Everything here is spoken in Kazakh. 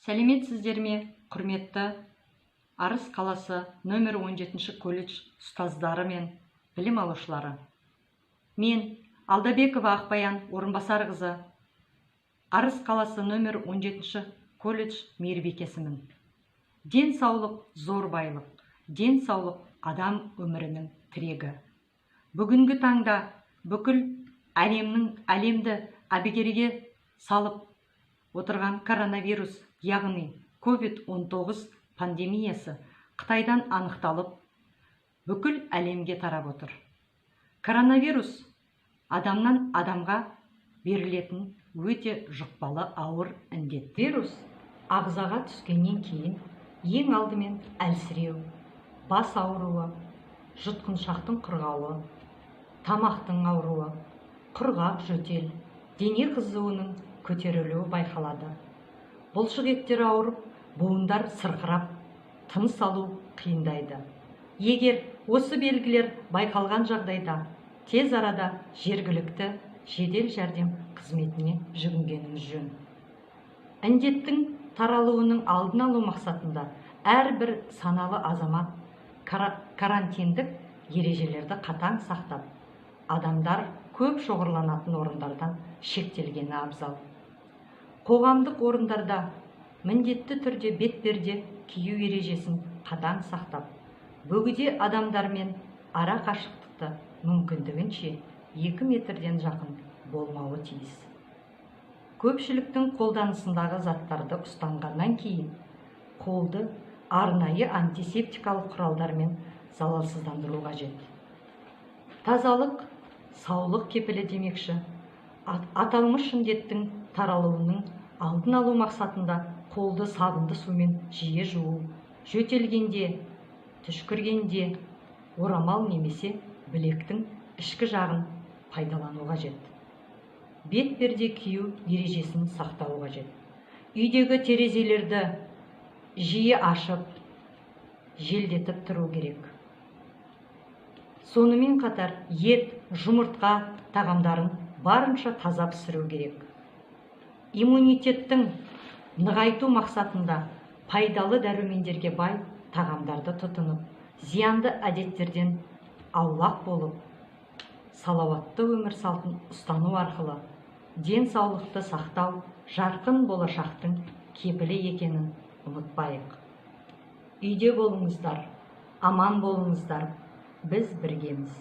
Сәлеметсіздер ме, құрметті Арыс қаласы нөмір 17 колледж ұстаздары мен білім алушылары. Мен Алдабекова Ақбаян орынбасарқызы, Арыс қаласы нөмір 17 колледж мейірбикесімін. Денсаулық зор байлық, денсаулық адам өмірінің тірегі. Бүгінгі таңда бүкіл әлемді әбігерге салып отырған коронавирус, яғни COVID-19 пандемиясы Қытайдан анықталып, бүкіл әлемге тарап отыр. Коронавирус адамнан адамға берілетін өте жұқпалы ауыр індет. Вирус ағзаға түскеннен кейін ең алдымен әлсіреу, бас ауруы, жұтқыншақтың құрғауы, тамақтың ауруы, құрғақ жөтел, дене қызуының көтерілуі байқалады. Бұлшық еттері ауырып, буындар сырқырап, тыныс алу қиындайды. Егер осы белгілер байқалған жағдайда, тез арада жергілікті жедел жәрдем қызметіне жүгінгеніңіз жөн. Індеттің таралуының алдын алу мақсатында әрбір саналы азамат карантиндік ережелерді қатаң сақтап, адамдар көп шоғырланатын орындардан шектелгені абзал. Қоғамдық орындарда міндетті түрде бетперде кию ережесін қатаң сақтап, бөгде адамдармен ара қашықтықты мүмкіндігінше 2 метрден жақын болмауы тиіс. Көпшіліктің қолданысындағы заттарды ұстанғаннан кейін қолды арнайы антисептикалық құралдармен залалсыздандыру қажет. Тазалық саулық кепілі демекші. Аталмыш індеттің таралуының алдын алу мақсатында қолды сабынды сумен жиі жуу, жөтелгенде, түшкіргенде орамал немесе білектің ішкі жағын пайдалану қажет. Бетперде кию ережесін сақтау қажет. Үйдегі терезелерді жиі ашып, желдетіп тұру керек. Сонымен қатар ет, жұмыртқа тағамдарын барынша таза пісіру керек. Иммунитеттің нығайту мақсатында пайдалы дәрумендерге бай тағамдарды тұтынып, зиянды әдеттерден аулақ болып, салауатты өмір салтын ұстану арқылы денсаулықты сақтау жарқын болашақтың кепілі екенін ұмытпайық. Үйде болыңыздар, аман болыңыздар, біз біргеміз.